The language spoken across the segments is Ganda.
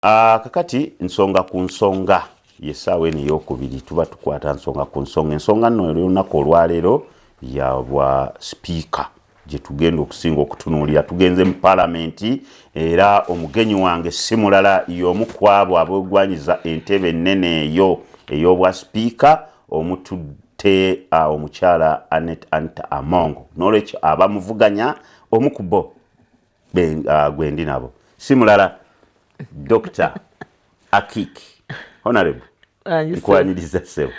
Kakati nsonga ku nsonga yesaawa eno ey'okubiri tuba tukwata nsonga ku nsonga. Ensonga nno olunaku olwaleero ya bwa sipiika gye tugenda okusinga okutunuulira. Tugenze mu paalamenti era omugenyi wange si mulala y'omu ku abo aboogwanyiza entebe ennene eyo ey'obwa sipiika omutudde omukyala Annette Anita Among. N'olwekyo abamuvuganya omu ku bo gwe ndi nabo si mulala Dr. Akik. Honorable nkwaniriza ssebo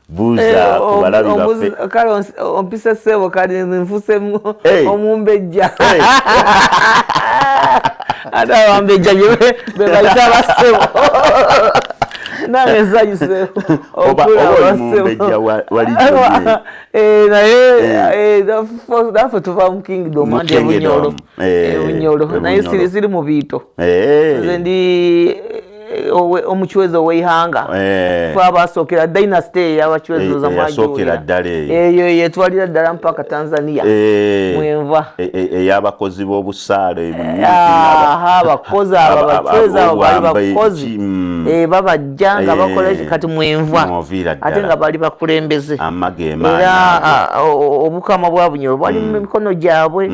buuza ku balabi baffe kale ompisa ssebo kale nfusemu omumbejja ate abambejja be bayita abassebo nange nsanyuse okulaba mumbejja naye naffe tuva mu kingdom anti ebunyolo naye siri mu biito nze ndi omuchwezo ow'eihanga fe abasookera dynasty ey'abachwezo yasookera ddala eyo yetwalira ddala mpaka Tanzania mwenva ey'abakozi b'obusaale abakozi abo abachwezo abo bali bakozi babajja nga bakola kati mwenva ate nga bali bakulembeze era obukama bwa bunyolo bwali mu mikono gyabwe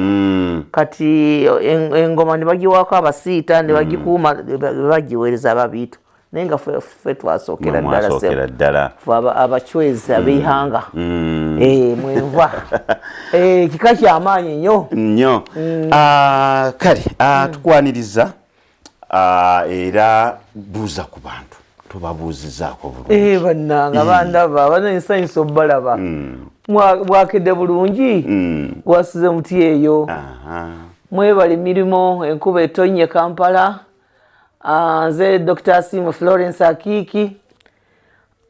kati engoma ne bagiwaako abasiita ne bagikuuma bagiweereza ababiito naye nga ffe twasookera ddala abachwezi ab'eihanga mwenva kika kyamaanyi nnyo kale tukwaniriza era buuza ku bantu tubabuuzizaako bulungi bannanga bandaba banensanyusa obbalaba bwakedde bulungi bwasize muti eyo mwebale emirimu enkuba etonnye Kampala. Nze Dr. Asimu Florence Akiki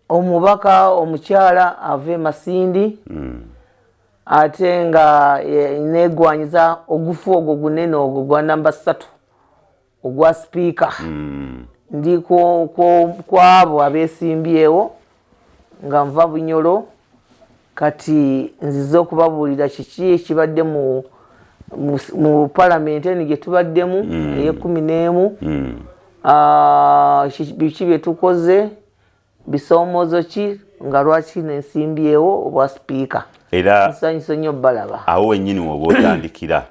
omubaka omukyala ave Masindi ate nga negwanyiza ogufu ogwo gunene ogwo gwa namba 3 ogwa sipiika ndi kwabo abesimbyewo nga nva Bunyolo kati nzize okubabuulira kiki ekibadde mu paalamenti eno gye tubaddemu ey'e11 biki bye tukoze bisoomozo ki nga lwaki nensimbyewo obwa sipiika era nsanyusa nnyo balaba awo wennyini woba otandikira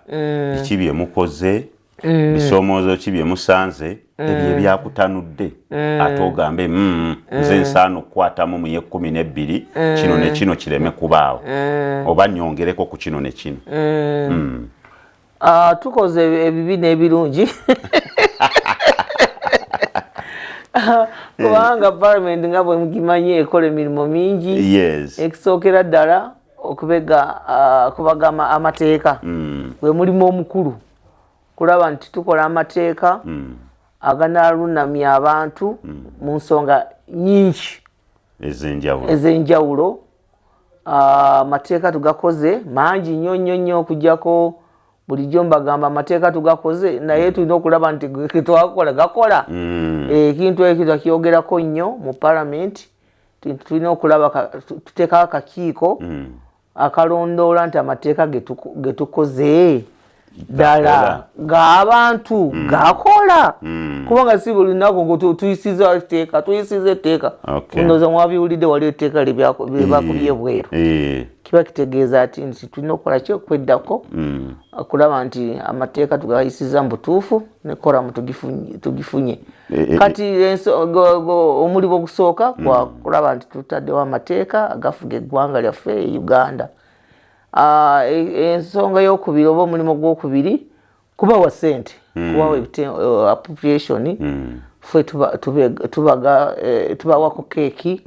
biki bye mukoze bisoomozo ki bye musanze ebyo ebyakutanudde ate ogambe nze nsaana okukwatamu mu ye12 kino ne kino kireme kubaawo oba nyongereko ku kino ne kino tukoze ebibi n'ebirungi kubanga parliament nga bwe mugimanyi ekola emirimu mingi ekisookera ddala okubaga amateeka gwe mulimu omukulu kulaba nti tukola amateeka aganaalunamya abantu mu nsonga nyingi ez'enjawulo. Amateeka tugakoze mangi nnyo okujjako bulijjo mbagamba amateeka tugakoze naye tulina okulaba nti twakola gakola ekintu ekyo twakyogerako nnyo mu paalamenti tulina okulaba tuteekawo akakiiko akalondoola nti amateeka ge tukoze ddala ng'abantu gakola kubanga si buli lunaku ngo tuyisiza etteeka ndowooza mwabiwulidde wali etteeka lyebakubye bweru kiba kitegeeza ati nti tulina okukola ki okweddako okulaba nti amateeka tugayisiza mu butuufu nekoramu tugifunye kati omulimu ogusooka kulaba nti tutaddewo amateeka agafuga eggwanga lyaffe e Uganda. Ensonga y'okubiri oba omulimu gw'okubiri kubawa ssente kubawa appropriation ffe tubawako keeki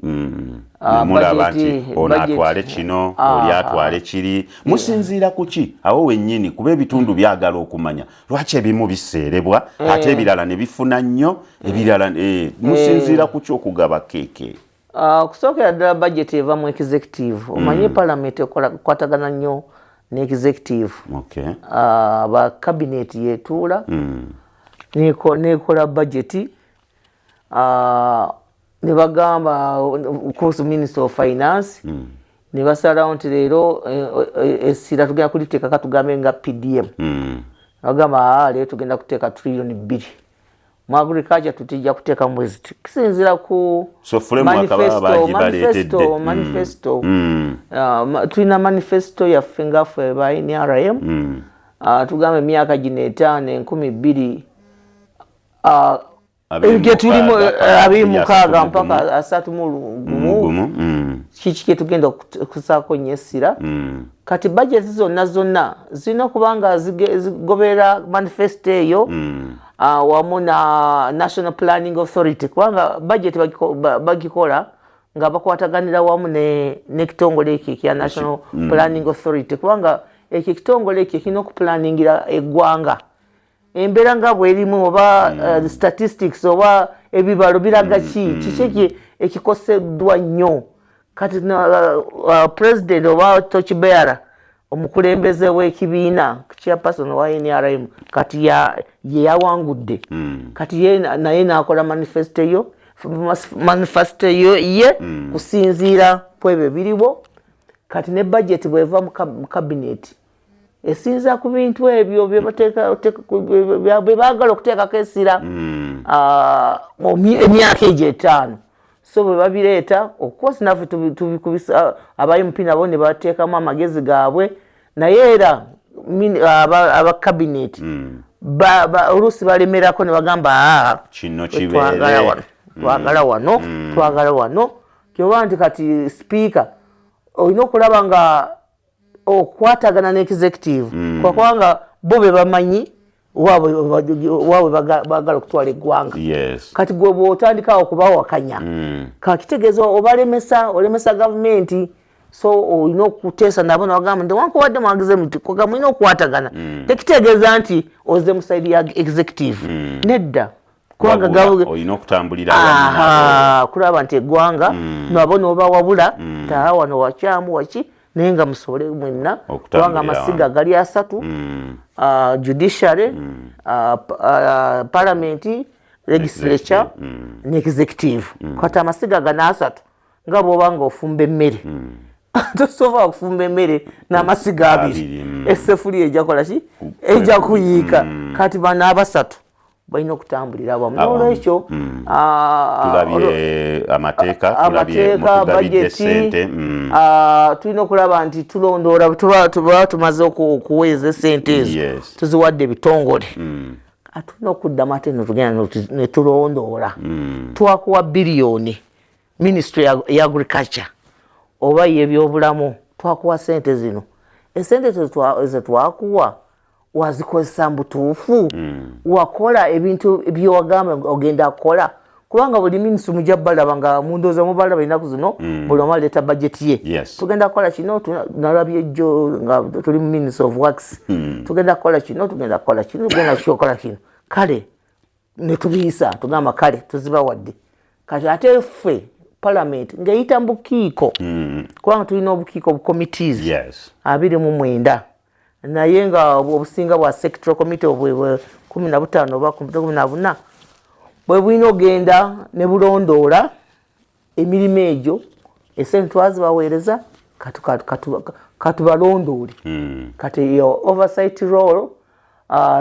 mulaba nti ono atwale kino oli atwale kiri musinziira ku ki awo wennyini kuba ebitundu byagala okumanya lwaki ebimu biseerebwa ate ebirala ne bifuna nnyo ebirala musinziira ku ki okugaba keeki okusookera ddala budget eva mu executive omanyi parliament ekwatagana nnyo ne executive ba cabinet yetuula nekola budget ne bagamba course minister of finance ne basalawo nti leero essira tugenda kuliteekako tugambe nga PDM bagamba leero tugenda kuteeka $2 trillion mu agriculture tutijja kuteeka mwezi kisinzira ku so manifesto tulina manifesto yaffe ngaffe ba NRM tugambe emyaka gino 5 20 gye tulimu 26 mpaka 31 kiki kye tugenda okusaako nnyo essira kati budget zonna zirina okubanga zigoberera manifesto eyo wamu na National Planning Authority kubanga budget bagikola nga bakwataganira wamu n'ekitongole ekyo ekya National Planning Authority kubanga ekyo ekitongole ekyo kirina okupulaningira eggwanga embeera nga bwerimu oba statistics oba ebibalo biraga kiki ekikoseddwa nnyo kati president oba torchbearer omukulembeze w'ekibiina chairperson wa NRM kati ye yawangudde kati ye naye n'akola manifesto ye kusinziira ku ebyo biriwo kati ne budget bweva mu cabinet esinza ku bintu ebyo bye baagala okuteekako essira emyaka egyo 5 so bwe babireeta okukosi naffe tubikubisa aba MP nabo ne bateekamu amagezi gaabwe naye era aba cabinet oluusi balemerako ne bagamba kino kibeere twagala wano kyoba nti kati speaker olina okulaba nga okwatagana n'executive kubanga bo be bamanyi waabwe bagala okutwala eggwanga kati gwe bw'otandikawo okubawakanya kakitegeeza olemesa gavumenti so olina okuteesa nabo nabagamba nti wankuwadde mwagize muti mulina okukwatagana tekitegeeza nti oze mu saidi ya executive nedda olina okutambulira kulaba nti eggwanga nabo n'obawabula taa wano wakyamu waki naye nga musobole mwenna kubanga amasiga gali 3 judiciary parliament legislature ne executive kati amasiga gano 3 nga bw'oba nga ofumba emmere tosobola okufumba emmere n'amasiga 2 essefuliya ejja kola ki ejja kuyiika kati bano abasatu balina okutambulira awamu n'olwekyo tulabye amateeka tulabye budget tulina okulaba nti tulondoola tuba tumaze okuweeza esente ezo tuziwadde ebitongole tulina okuddamu ate netugenda ne tulondoola twakuwa biliyoni ministry ya agriculture oba yebyobulamu twakuwa sente zino esente zetwakuwa wazikozesa mbutuufu wakola ebintu byowagamba ogenda kukola kubanga buli minisitule mujja balaba nga mundooza mubalaba ennaku zino buli omu aleeta budget ye tugenda kukola kino nalabye ejjo nga tuli mu ministry of works tugenda kukola kino tugenda kukola kino tugenda kukola kino kale ne tubiyisa tugamba kale tuzibawadde kati ate ffe parliament ng'eyita mu bukiiko kubanga tulina obukiiko committees 29 naye nga obusinga bwa sectoral committee obwe 15 oba 14 bwe bulina ogenda ne bulondoola emirimu egyo esente twazibaweereza katubalondoole kati yo oversight role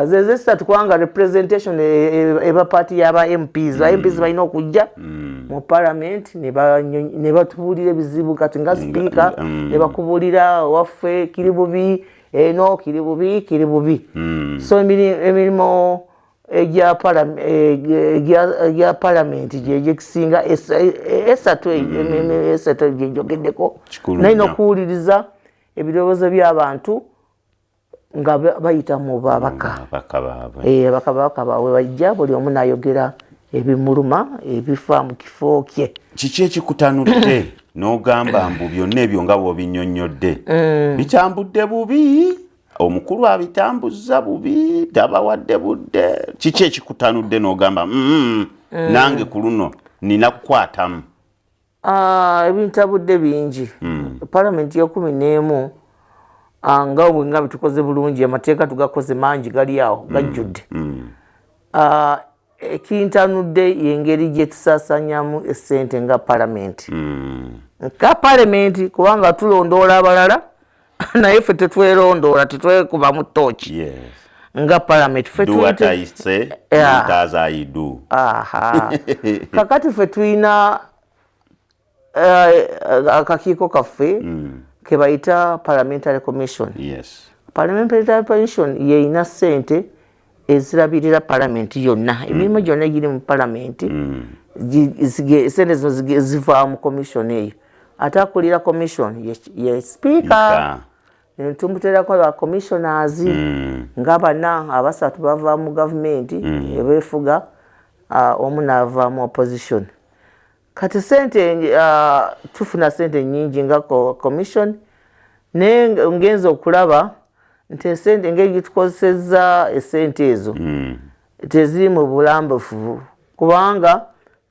zeze satu kubanga representation eba party yaba MPs balina okujja mu parliament ne batubuulira ebizibu kati nga speaker ne bakubulira waffe kiri bubi eno kiri bubi so emirimu egya parliament gyekisinga esatu gyenjogeddeko naye okuwuliriza ebirowoozo by'abantu nga bayita mu babaka baabwe bajja buli omu n'ayogera ebimuluma ebifa mu kifo kye kiki ekikutanudde n'ogamba mbu byonna ebyo nga bw'obinnyonnyodde bitambudde bubi omukulu abitambuza bubi tabawadde budde kiki ekikutanudde n'ogamba nange ku luno nina kukwatamu ebintabudde bingi palamenti ya 11 nga obwe nga bitukoze bulungi amateeka tugakoze mangi gali awo gajjudde ekintanudde yengeri gye tusaasanyamu essente nga palamenti nka palamenti kubanga tulondoola abalala naye ffe tetwerondoola tetwekuba mu ttooki nga parliament fe do what I say, not as I do. Aha. Kakati fe tuina akakiiko kaffe ke bayita parliamentary commission. Yes. Parliamentary commission yeina sente ezirabirira parliament yonna emirimu gyonna egiri mu parliament sente zino ziva mu commission eyo ate akulira commission ye speaker tumbuterako ba commissioners nga bana abasatu bava mu government ebefuga omu n'ava mu opposition kati sente tufuna sente nyingi nga commission ne ngenza okulaba nti esente engeri tukozesezza esente ezo teziri mu bulambufu kubanga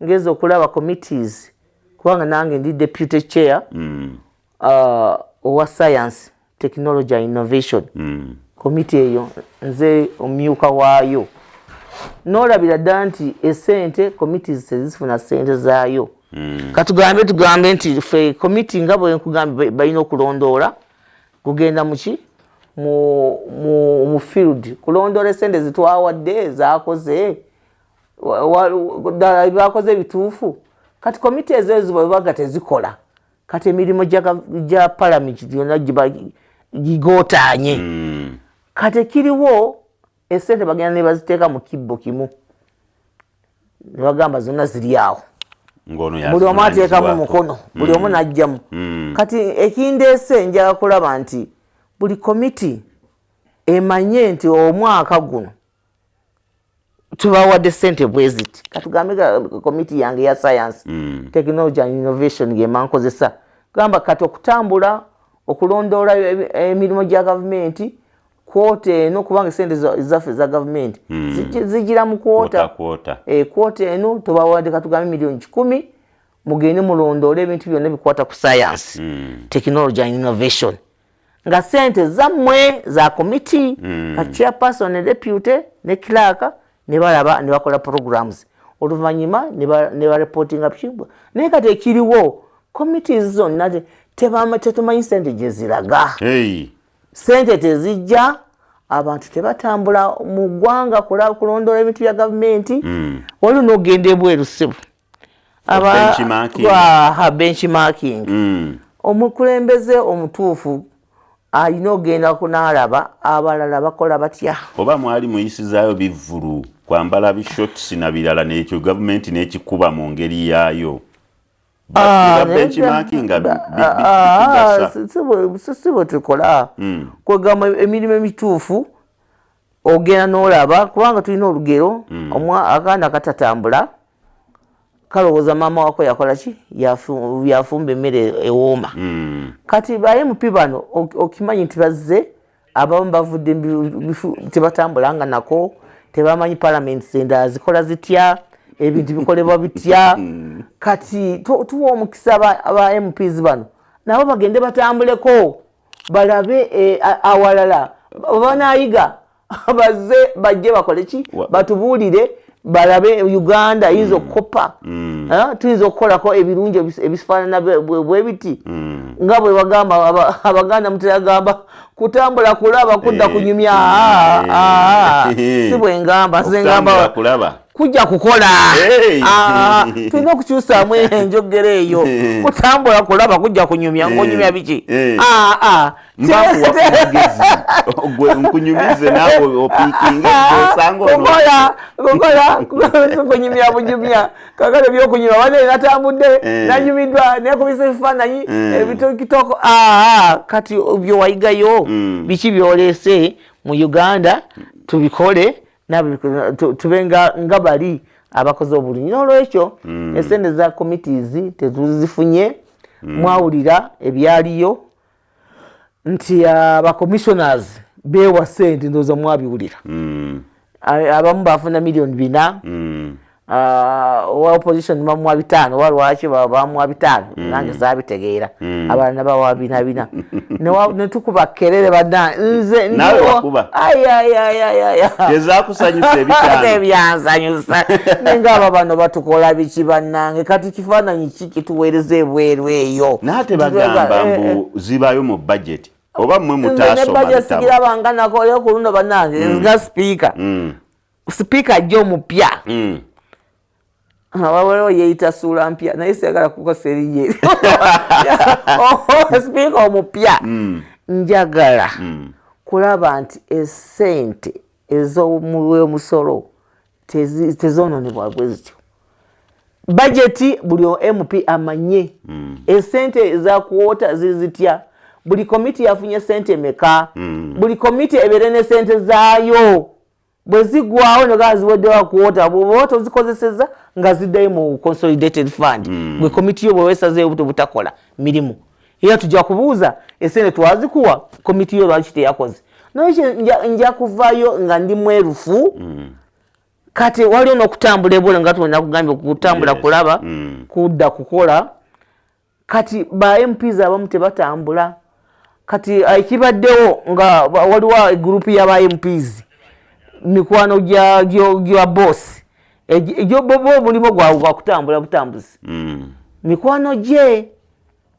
ngenza okulaba committees kubanga nange ndi deputy chair owa science technology and innovation committee eyo nze omyuka waayo n'olabira ddala nti esente committees tezifuna sente zaayo tugambe nti fe committee nga bwe nkugambye balina okulondoola kugenda muki mu field kulondoola esente zitwawadde zakoze ddala bakoze ebituufu kati committee ezo bwebaga tezikola kati emirimu gya parliament gyonna gigootaanye kati kiriwo esente bagenda ne baziteeka mu kibbo kimu ne bagamba zonna ziri awo buli omu ateekamu mukono buli omu n'ajjamu kati ekindeese njaga kulaba nti buli komiti emanye nti omwaka guno tubawadde sente bweziti katugambe komiti yange ya science technology and innovation gema nkozesa gamba kati okutambula okulondoola emirimu gya gavumenti kwota eno kubanga sente zaffe za gavumenti zigira mu kwota eno tubawadde katugambe milioni 10 mugende mulondoole ebintu byonna bikwata ku science technology and innovation nga sente zammwe za komiti ka chairperson ne deputy ne clerk ne balaba ne bakola programs oluvannyuma ne bareportinga pishibwa naye kati ekiriwo committees zonna tetumanyi sente gye ziraga sente tezijja abantu tebatambula mu ggwanga kulondoola ebintu bya gavumenti waliwo n'ogenda ebweru ssebo benchmarking omukulembeze omutuufu alina ogenda kunaalaba abalala bakola batya oba mwali muyisizaayo bivvulu kwambala bishotisi na birala n'ekyo gavumenti n'ekikuba mu ngeri yaayo si bwe tukola kwegamba emirimu emituufu ogenda n'olaba kubanga tulina olugero akaana katatambula kalowooza maama wako yakola ki yafumba emmere ewooma kati ba MP bano okimanyi nti bazze abamu bavudde tebatambulanga nako tebamanyi parliament endala zikola zitya ebintu bikolebwa bitya kati tuwa omukisa aba MPs bano nabo bagende batambuleko balabe awalala banaayiga bazze bajje bakole ki batubuulire balabe Uganda yinza okukopa tuyinza okukolako ebirungi ebifaanana bwe biti nga bwe bagamba abaganda muteragamba kutambula kulaba kudda kunyumya si bwe ngamba nze ngamba kujja kukola tulina okukyusaamu enjogera eyo kutambula kulaba kujja kunyumya ng'onyumya biki nkunyumize naawe opiikinga kunyumya bunyumya kakale byokunyuma wane natambudde nanyumiddwa nekubisa ebifaananyi ebitokitoko kati byowayigayo biki byoleese mu Uganda tubikole tube nga bali abakoze obulungi n'olwekyo esente za committees tetuzifunye mwawulira ebyaliyo nti commissioners beewa sente ndowooza mwabiwulira abamu bafuna milioni 4 owa opposition bamuwa 5 walwaki bamuwa 5 nange zabitegeera abalala nabawa 4 netukuba kelele badda nze nawe wakuba tezakusanyusa ebyanzanyusa nenga abo bano batukola biki bannange kati kifaananyi ki kituweereza ebweru eyo naate bagamba mbu zibayo mu budget oba mmwe mutasoma bitabo sigira bangana ko yo kulundo banange nga speaker speaker jo mupya wawero yeita sura mpya na isegala kuko seriye speaker omupya njagala kulaba nti esente ezo muwe musoro tezononebwa bwezityo budget buli MP amanye esente za kuota zizitya buli committee yafunye sente meka buli committee eberene sente zayo bwezigwawo negaziweddewa kuota bwoto zikozeseza nga ziddayo mu consolidated fund bwe committee yo bwewesazeyo buto butakola mirimu era tujja kubuuza esente twazikuwa committee yo lwaki teyakoze noye nja kuvayo nga ndi mwerufu kati waliwo n'okutambula ebula nga tuna kugambye kutambula kulaba kudda kukola kati ba MPs abamu tebatambula kati ekibaddewo nga waliwo group y'aba MPs mikwano gya boss egyo bobo mulimo gwa kutambula butambuzi mikwano gye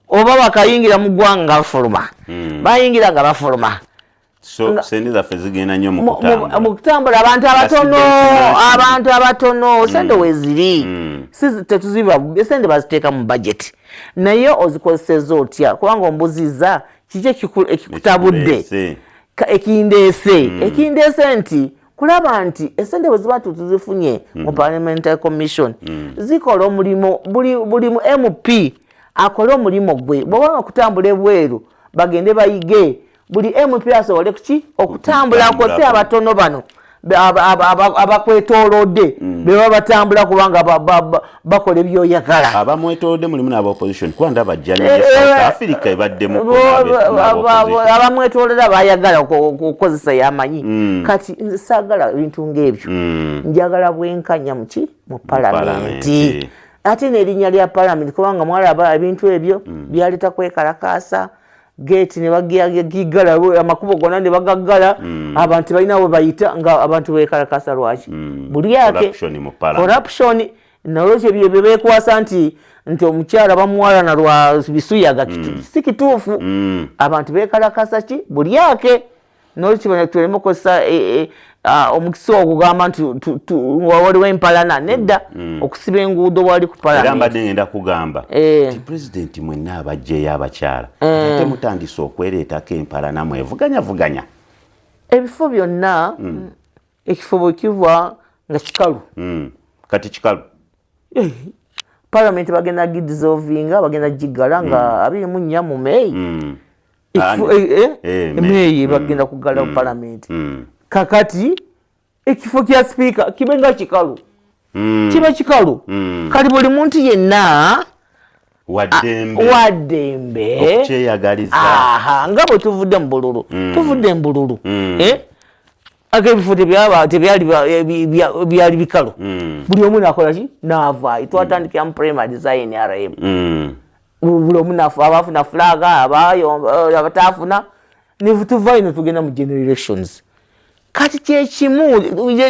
oba bakayingira mu ggwanga nga bafuluma bayingira nga bafuluma so sente zaffe zigenda nnyo mu kutambula abantu abatono sente weziri tetuziba sente baziteeka mu budget naye ozikozeseza otya kubanga ombuziza kiki ekikutabudde ekindeese nti kulaba nti esente bwe ziba tuzifunye mu parliamentary commission zikola omulimu buli MP akole omulimu gwe bw'obanga kutambula ebweru bagende bayige buli MP asobole kuki okutambulako si abatono bano abakwetoolodde beba batambula kubanga bakola ebyoyagala abamwetoolodde mulimu n'aba-opposition kuba ndaba jjani South Africa ebaddemu abamwetoolodde bayagala okukozesa yamanyi kati nze saagala ebintu ng'ebyo njagala bwenkanya muki mu palamenti ate n'erinnya lya palamenti kubanga mwalaba ebintu ebyo byaleeta kwekalakaasa gate ne bagigala amakubo gonna ne bagaggala abantu balina we bayita nga abantu bekalakasa lwaki buli yake corruption nalwekyo bye bekwasa nti omukyala bamuwalana lwa bisuyaga si kituufu abantu bekalakasa ki buli yake nolwekyo tuleme kukozesa omukisa ogugamba nti waliwo empalana nedda okusiba enguudo wali ku palamenti mbadde ngenda kugamba ti pulezidenti mwenna abajjeeyo abakyala ate mutandise okwereetako empalana mwevuganyavuganya ebifo byonna ekifo bwe kivwa nga kikalu kati kikalu palamenti bagenda gidisolvinga bagenda giggala nga 24 mu May May bagenda kuggala ku palamenti kakati ekifo kya speaker kibe nga kikalu kibe kikalu kati buli muntu yenna waddembe okyeyagaliza nga bwe tuvudde mu bululu ak'ebifo tebyali bikalu buli omu nakola ki naava twatandikira mu primary za NRM buli omu nafa abafuna flaga abatafuna netuva ino tugenda mu generations kati kyekimu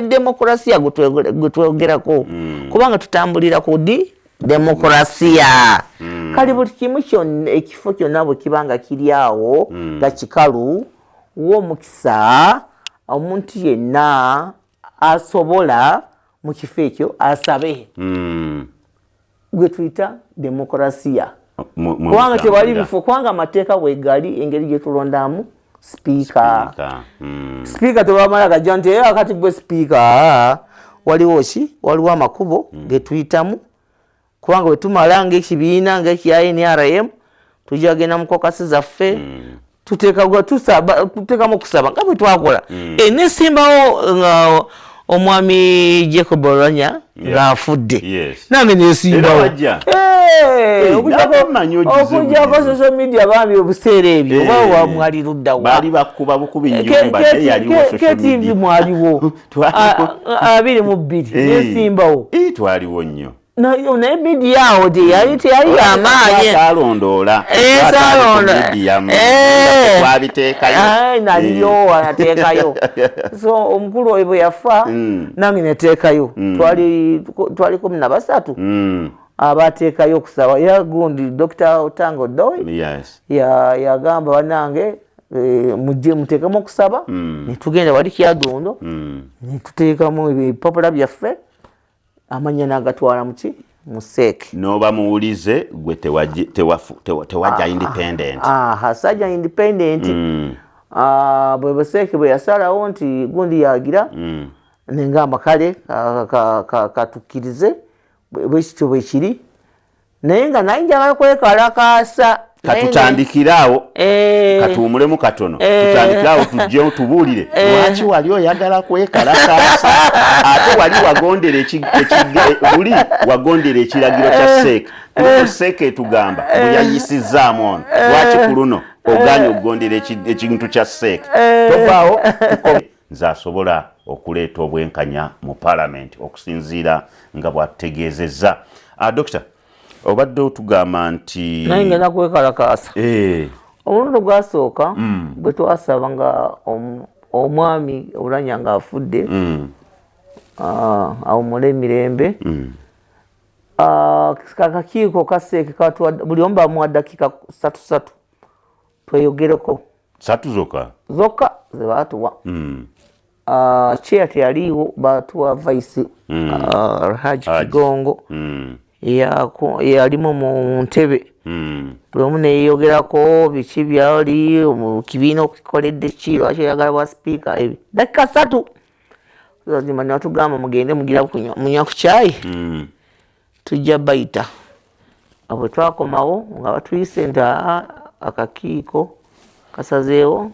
demokrasiya gwetwogerako kubanga tutambulira ku demokrasiya kali buli kimu kyonna ekifo kyonna bwe kibanga kiri awo nga kikalu w'omukisa omuntu yenna asobola mu kifo ekyo asabe gwe tuyita demokrasiya kubanga tewali bifo kubanga amateeka bwegali engeri gye tulondamu speaker tewamala gajja nti akati gwe speaker waliwo ki waliwo amakubo getuyitamu kubanga bwe tumala ng'ekibiina ng'ekya NRM tujja genda mu kokasi zaffe tuteekamu okusaba nga bwe twakola nesimbawo omwami Jacob Olanya ng'afudde nange nesimbawo okujjako social media bambi obuseera ebyo oba mwali luddawa KTV mwaliwo 22 nesimbawo twaliwo nnyo naye media awo teyali yamaanyi naliyo anateekayo so omukulu oyo bwe yafa nange neteekayo twali 13 abateekayo okusaba era gundi Dr. Otango Doi yagamba banange mujje muteekemu okusaba ne tugenda wali Kyadondo ne tuteekamu ebipapula byaffe amanya n'agatwala muki mu SEEK. N'oba muwulize gwe tewajja independent. Sajja independent. Bwe SEEK bwe yasalawo nti gundi yagira nengamba kale katukkirize bwekityo bwe kiri naye nga naye njagala kwekalakaasa katutandikiraawo katuwumulemu katono tutandikiraawo tujjewo tubuulire lwaki wali oyagala kwekalakaasa ate wali wagondera ekiragiro kya SEEK kuno SEEK etugamba bweyayisizaamu ono lwaki ku luno oganye okugondera ekintu kya SEEK tovaawo nze asobola okuleeta obwenkanya mu Parliament okusinziira nga bw'atutegeezezza. Dokita, obadde otugamba nti naye ngenda kwekalakaasa omulundi gwasooka bwe twasaba nga omwami Oulanyah ng'afudde awumule emirembe akakiiko ka SEEK buli omu bamuwa dakiika 3 tweyogereko 3 zokka ze baatuwa. Chair teyaliiwo baatuwa vice Alhaji Kigongo yalimu mu ntebe buli omu neyeyogerako biki byali mu kibiina okikoledde ki lwaki oyagala bwa sipiika ebyo dakiika 3 zima ne batugamba mugende mugira munywa ku caayi tujja bayita bwe twakomawo nga batuyise nti akakiiko kasazeewo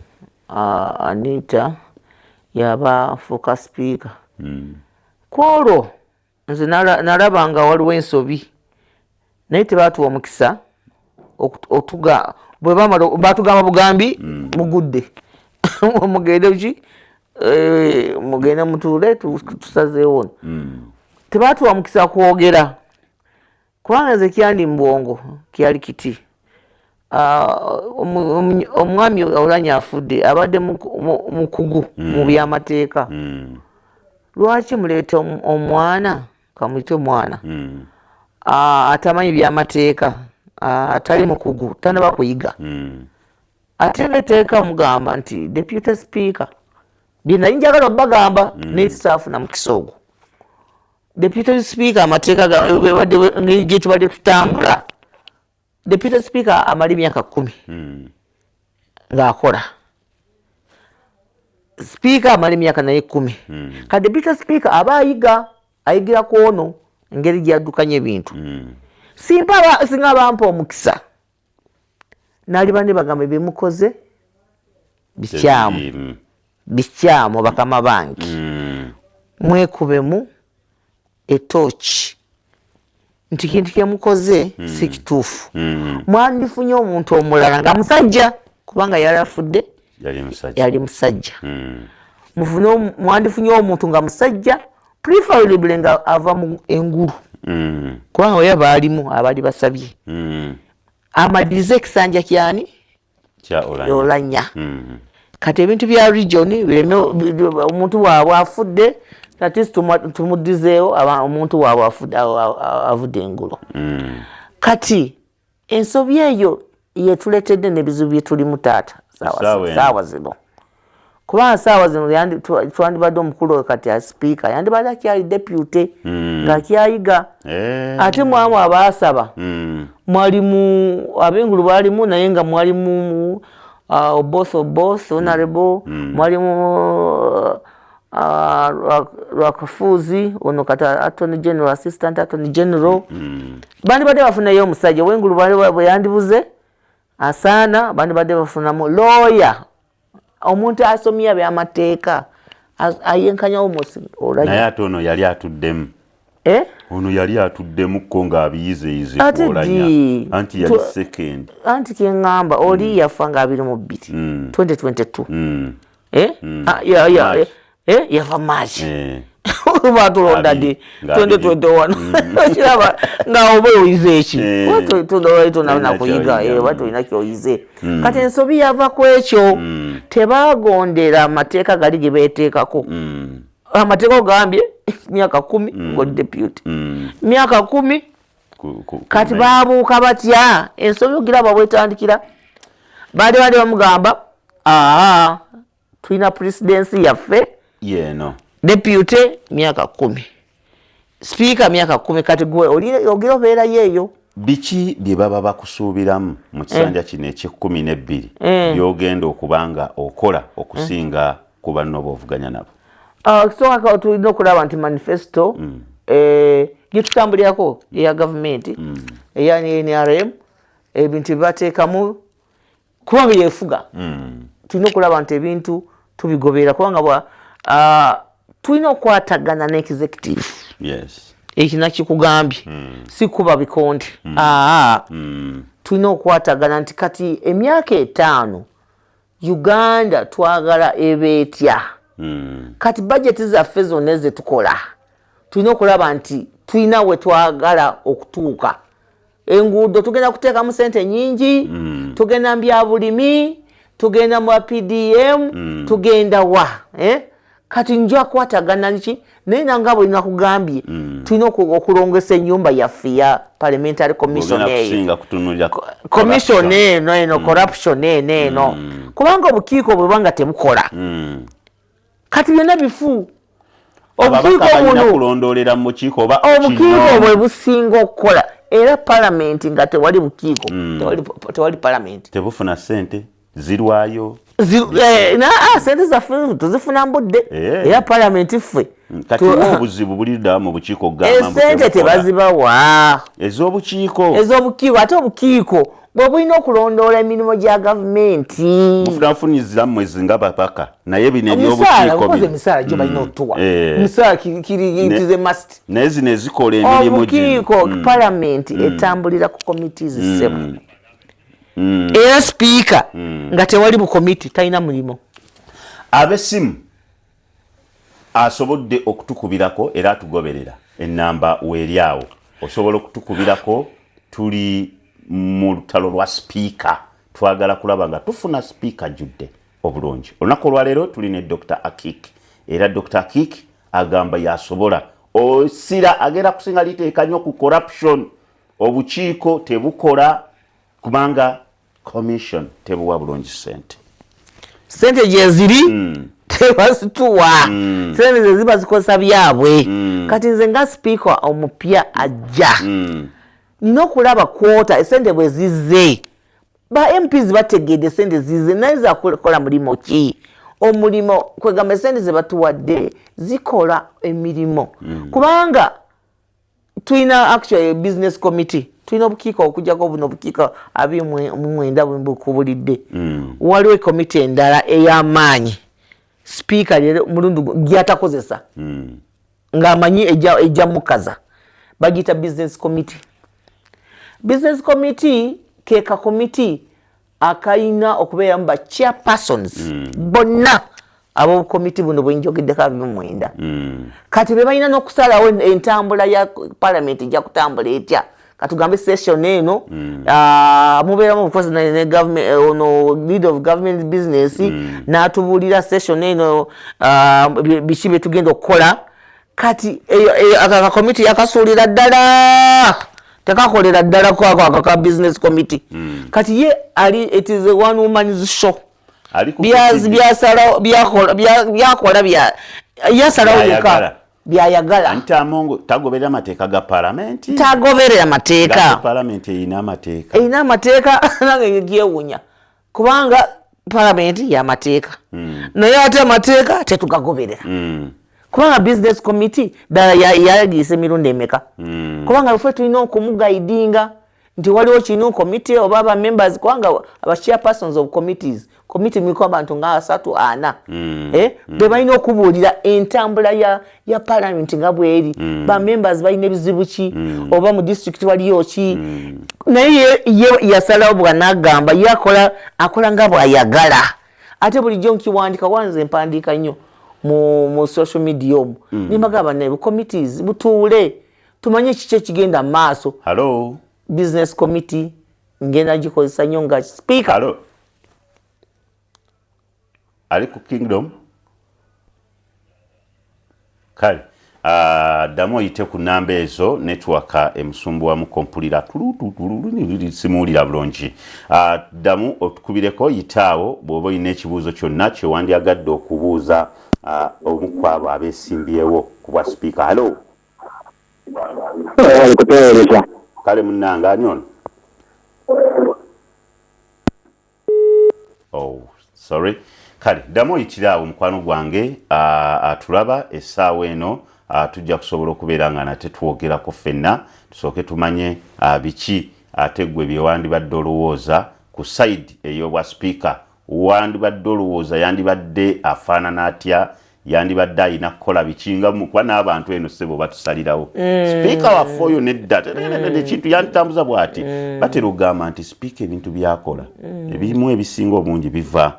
Anita yaba afuuka sipiika. Kwolwo nze nalaba nga waliwo ensobi naye tebaatuwa omukisa bwe batugamba bugambi mugudde mugende ki mugende mutuule tusazeewo tebaatuwa mukisa kwogera kubanga nze kyandi mbwongo kyali kiti. Omwami Oulanyah afudde abadde mukugu mu byamateeka lwaki muleeta omwana kamuyite omwana atamanyi byamateeka atali mukugu tanaba kuyiga ate neteeka mugamba nti deputy speaker byenali njagala obagamba nesaafu na mukisa ogwo deputy speaker amateeka ge tubadde tutambula deputy speaker amali myaka 10 ng'akola speaker amali myaka naye 10 ka deputy speaker aba ayigira ku ono engeri gyaddukanya ebintu singa bampa omukisa naali bane bagamba byemukoze bikyamu bakama bangi mwekubemu etooki nti kintu kyemukoze si kituufu mwandifunye omuntu omulala nga musajja kubanga yali afudde yali musajja mwandifunye omuntu nga musajja preferably nga ava mu engulu kubanga oyo baalimu abali basabye amadiriza ekisanja kyani Oulanyah kati ebintu bya region omuntu waabwe afudde Tatis tumudizeewo omuntu waabwe avudde engulu kati ensobi eyo yetuleetedde n'ebizibu bye tulimu taata saawa zino kubanga saawa zino twandibadde omukulu kati asipiika yandibadde akyali deputy ng'akyayiga ate mwamu abaasaba mwalimu ab'engulu baalimu naye nga mwalimu boss honorable mwalimu Lwakafuzi ono kata Attorney General Assistant Attorney General bandibadde bafunayo omusajja w'engulu bwe yandibuze asaana bandibadde bafunamu lawyer omuntu asomya byamateeka ayenkanya omusi Oulanyah naye ate ono yali atuddemu ono yali atuddemukko ng'abiyizeyize Oulanyah anti yali second anti keŋŋamba oli yafa nga 22 2022 yava March batulonda ddi 2021 kiraba nga oba oyize eki tonakuyiga batolina kyoyize kati ensobi yava ku ekyo tebagondera amateeka gali ge beeteekako amateeka ogambye myaka 10 ng'oli deputy myaka 10 kati babuuka batya ensobi ogiraba bwetandikira baali bamugamba tulina presidency yaffe yeno deputy myaka 10 speaker myaka 10 kati gwe ogera obeerayo eyo biki bye baba bakusuubiramu mu kisanja kino ekye12 byogenda okubanga okola okusinga ku banno boovuganya nabo? Kisooka tulina okulaba nti manifesto gyetutambulirako eya gavumenti eya NRM ebintu byebateekamu kuba byefuga tulina okulaba nti ebintu tubigoberera kubanga tulina okwatagana ne executive. Yes. Ekyo nakikugambye si kuba bikonde tulina okwatagana nti kati emyaka 5 Uganda twagala ebeetya kati budget zaffe zonna ezetukola tulina okulaba nti tulina we twagala okutuuka. Enguudo tugenda kuteekamu sente nyingi tugenda mu byabulimi tugenda mu PDM tugenda wa kati nja kwatagana niki naye nanga bwe nakugambye tulina okulongesa ennyumba yaffe ya parliamentary commission eno corruption eno kubanga obukiiko bwe banga tebukola kati byonna bifu obukiiko bwe businga okukola era parliament nga tewali bukiiko tewali parliament tebufuna sente zirwayo sente zaffe tuzifuna mbudde era parliament ffe kati obuzibu bulidda mu bukiiko sente tebazibawa ez'obukiiko ate obukiiko bwe bulina okulondoola emirimu gya gavumenti mufunafuniza mwezi nga bapaka naye bino ebyobukiiko emisaala gyo balina otuwa emisaala kirize must naye zino ezikola emirimu obukiiko parliament etambulira ku committees 7 era speaker nga tewali bukomiti talina mulimo. Abesimu asobodde okutukubirako era atugoberera ennamba weeryawo osobola okutukubirako tuli mu lutalo lwa speaker twagala kulaba nga tufuna speaker judde obulungi. Olunaku olwaleero tuli ne Dr. Akik era Dr. Akik agamba yasobola osira agera kusinga liteeka nnyo ku corruption obukiiko tebukola kubanga commission tebuwa bulungi sente gyeziri tebazituwa sente ze ziba zikosa byabwe kati nze nga speaker omupya ajja nina okulaba kwota esente bwe zizze ba MPs bategedde sente zizze naye zakola mulimo ki omulimo kwegamba esente ze batuwadde zikola emirimu kubanga tulina actually business committee tulina obukiiko okujjako buno obukiiko 29 bwembukubulidde waliwo ekomiti endala ey'amaanyi speaker lero mulundu gyatakozesa ng'amanyi ejja mukaza bagiyita business committee keka komiti akayina okubeeramu ba chairpersons bonna ab'obukomiti buno bwenjogeddeko 29 kati be balina n'okusalawo entambula ya parliament ejja kutambula etya katugambe session eno mubeeramu obukozi ne government leader of government business n'atubuulira session eno biki bye tugenda okukola kati akakomiti yakasuulira ddala tekakolera ddala kwako akaka business committee kati ye ali it is a one woman's show byakola yasalawo yeka byayagala anti amongo tagoberera amateeka ga parliament tagoberera amateeka parliament erina amateeka nange gyewunya kubanga parliament y'amateeka naye ate amateeka tetugagoberera kubanga business committee ddala yalagiisa emirundi emeka kubanga ffe tulina okumugaidinga nti waliwo kino committee oba aba members kubanga aba chairpersons of committees committee muliko abantu nga 3-4 be balina okubuulira entambula ya parliament nga bweri ba members balina ebizibu ki oba mu district waliyo ki naye ye yasalawo bwa n'agamba akola nga bw'ayagala ate bulijjo nkiwandika wanze empandiika nnyo mu social media omwo nimbagamba naye committees butuule tumanye kiki ekigenda mu maaso. Hello business committee ngenda gikozesa nnyo nga speaker. Hello ali ku kingdom kale ddamu oyite ku namba ezo network emusumbuwamu kompulira simuwulira bulungi. Ddamu otukubireko yitaawo bw'oba olina ekibuuzo kyonna kyewandyagadde okubuuza omu ku abo abeesimbyewo ku bwa sipiika. Halo. Kale munnange ani ono? Oh, sorry. Kale ddamu oyitira awo mukwano gwange atulaba essaawa eno tujja kusobola okubeera nga nate twogerako ffenna tusooke tumanye biki ate ggwe byewandibadde olowooza ku sayidi ey'obwa sipiika. Wandibadde olowooza yandibadde afaanana atya, yandibadde ayina kukola biki nga kuba n'abantu eno ssebo batusalirawo sipiika waffe oyo nedda ekintu yanditambuza bw'ati batera okugamba nti sipiika ebintu byakola ebimu ebisinga obungi biva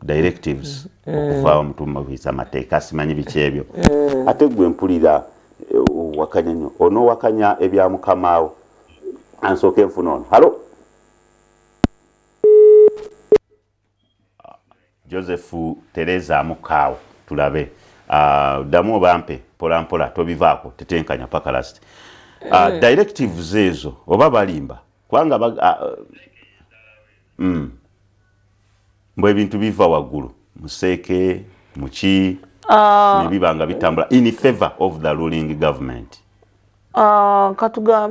directives okuva omutumiriza amateeka simanyi biki ebyo ate gwe mpulira wakanya nnyo onoowakanya ebya mukamaawo ansooke nfuna ono. Halo. Joseph Teresa Amukaawo tulabe ddamu obampe mpola mpola tobivaako tetenkanya paka last directives ezo oba balimba kubanga mbwe ebintu biva waggulu museeke muki nebibanga bitambula in favor of the ruling government.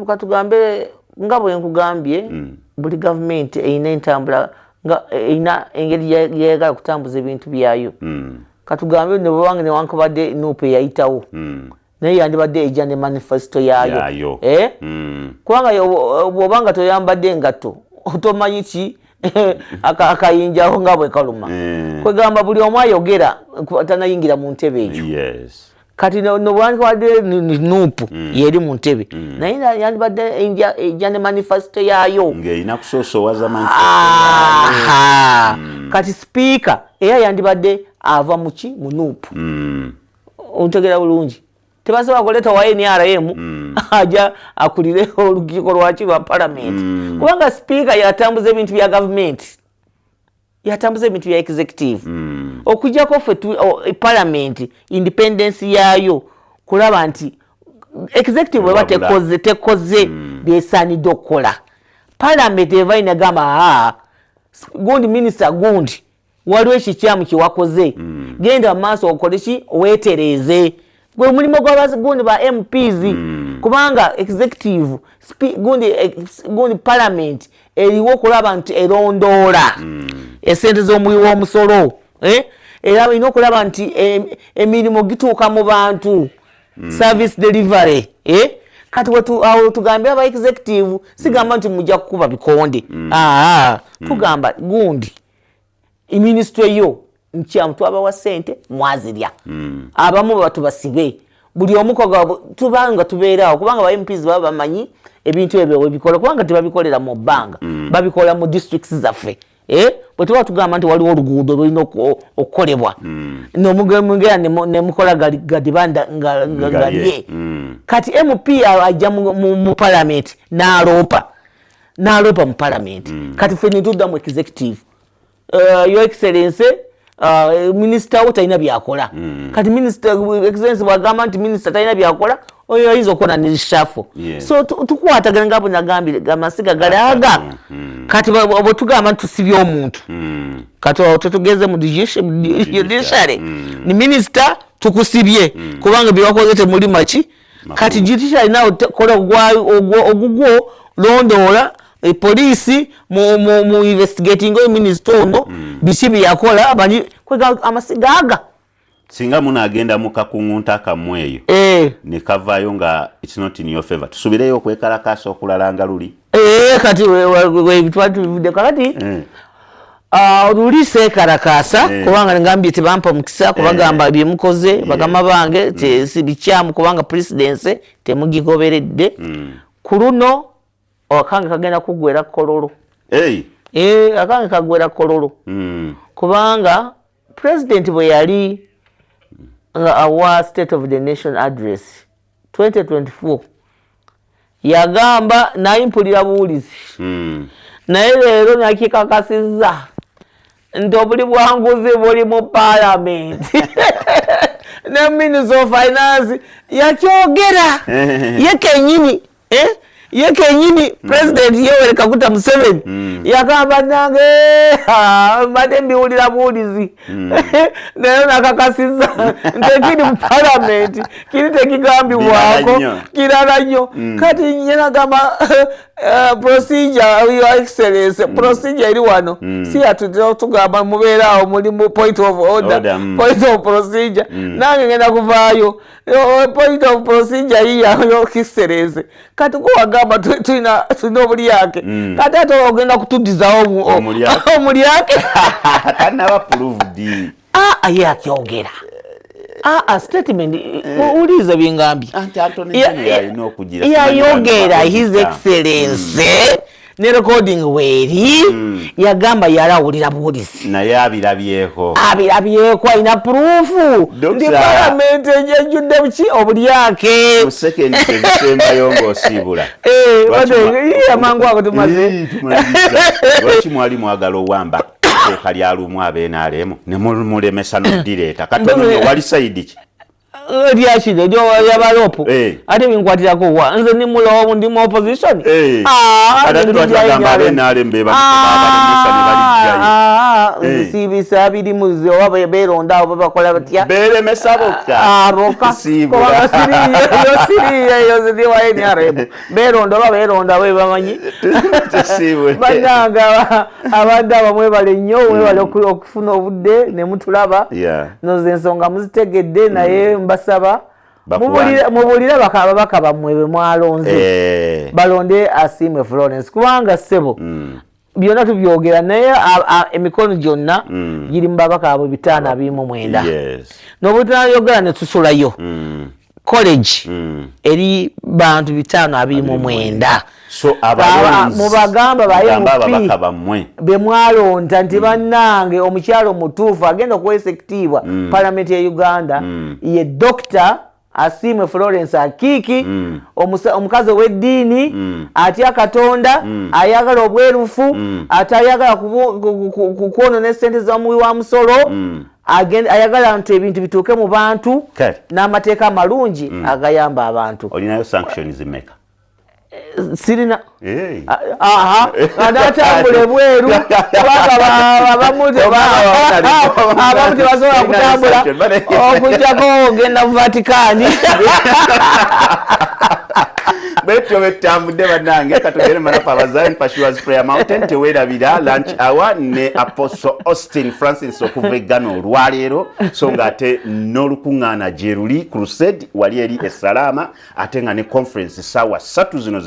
Katugambe nga bwe nkugambye buli gavumenti eyina entambula nga eyina engeri yayagala kutambuza ebintu byayo. Katugambe ne bwebanga newankubadde nuupu eyayitawo naye yandibadde ejja ne manifesito yaayo. Kubanga bw'obanga toyambadde engatto otomanyi ki akayinjawo nga bwe kaluma. Kwegamba buli omu ayogera tanayingira mu ntebe eyo. Kati nobwankubadde nuupu yeri mu ntebe naye yandibadde ejja ne manifesito yaayo ng'erina kusoosowaza manifesito. Kati sipiika era yandibadde ava muki mu nuupu. Ontegera bulungi tebasobola kuleeta wa NRM aja akulire olukiiko lwaki lwa palamenti kubanga sipiika yatambuza ebintu bya gavumenti, yatambuza ebintu bya executive okujjako ffe palamenti independence yaayo kulaba nti executive bweba tekoze byesaanidde okukola. Palamenti eva inagamba gundi minisita gundi waliwo ekikyamu kyewakoze genda maaso okole ki weetereze gwe mulimo gw'abagundi ba MPs kubanga executive gundi parliament eriwo okulaba nti erondoola esente z'omuwi w'omusolo era olina okulaba nti emirimu gituuka mu bantu service delivery. Kati awo tugambe aba executive sigamba nti mujja kukuba bikonde tugamba gundi ministry yo nkyamu twabawa ssente mwazirya abamu batubasibe buli omukoga tubanga tubeerawo kubanga ba MPs baba bamanyi ebintu ebyo webikola kubanga tebabikolera mu bbanga babikola mu districts zaffe. Bwe tuba tugamba nti waliwo oluguudo lulina okukolebwa nomugera nemukola gadibanda ngalye kati MP ajja mu palamenti n'aloopa mu palamenti kati ffe nitudda mu executive your excellency minisita wo talina byakola kati minisita excellency bwagamba nti minisita talina byakola oyo ayinza okukola ne reshuffle. So tukwatagana nga bwe nagambye amasiga galaaga kati bwe tugamba nti tusibye omuntu kati tetugeze mu judiciary ni minisita tukusibye kubanga byewakoze temuli maki kati judiciary nawe kola ogugwo londoola poliisi mu investigating oyo minisita ono biki byeyakola amasiga aga singa munagenda mu kakungunta akammwe eyo ne kavaayo nga it's not in your favor tusubireyo okwekalakaasa okulala nga luli kati twatuvudde kakati luli seekalakaasa kubanga ngambye tebampa mukisa kubagamba byemukoze bagama bange sibikyamu kubanga presidency temugigoberedde ku luno akange kagenda kuggwera kololo. Akange kaggwera kololo kubanga president bwe yali awa state of the nation address 2024 yagamba nayimpulira buwulizi naye leero nakikakasizza nti obuli bwanguzi buli mu palamenti ne Minister of Finance yakyogera yekenyini yekenyini President Yoweri Kaguta Museveni yakamba nange mbadde mbiwulira buwulizi naye nakakasiza ntekiri mu Parliament kiri tekigambibwako kirala nnyo kati nye nagamba procedure your excellency procedure eri wano si tugamba mubeerawo mulimu point of order point of procedure nange ngenda kuvaayo point of procedure yiyo excellency kati kuwagamba tulina obulyake kati ate ogenda kutuddizawo omulyake tanaba proved ye akyogera statement uliza byengambye yayogera his excellency ne recording weri yagamba yarawulira buwulizi naye abirabyeko ayina proof ndi Parliament ejjudde buki obulyake musekendi tebisembayo ng'osiibula amangu ago tumaze lwaki mwali mwagala owamba etteeka lya lumu ab'NRM ne mulemesa n'odireeta katono wali sayidi ki lyakino yabalopo ate binkwatirako wa nze nimulowo ndi mu opposition nzisibisa birimuze oba beeronda abo bakola batya beeremesa bokka siriyo ziriwa NRM beeronda oba beeronda we bamanyi bannanga abadde abamwe bale nnyo webale okufuna obudde ne mutulaba noze ensonga muzitegedde naye mbasaba mubulira bakaba bammwe be mwalonze balonde Asiimwe Florence kubanga ssebo byonna tubyogera naye emikono gyonna giri mu babaka abo 529 n'obutayogera ne tusulayo college eri bantu 529 so mubagamba baye be mwalonda nti bannange omukyalo mutuufu agenda okuwesekitiibwa Parliament ya Uganda ye Dr. Asiimwe Florence Akiki omukazi w'eddiini atya Katonda ayagala obwerufu atayagala kukwonona essente z'omuwi wa musolo ayagala nti ebintu bituuke mu bantu n'amateeka amalungi agayamba abantu. Olinayo sanctions zimeka? Sirina adatambule bweru kubanga abamu tebasobola kutambula okujjako ogenda mu Vatican betyo betambudde bannange katugere manafa abazayi Pashua's Prayer Mountain teweerabira lunch hour ne Apostle Austin Francis okuva eggano olwaleero so nga ate n'olukuŋŋaana gye luli crusade wali eri Essalama ate nga ne conference ssaawa 3 zino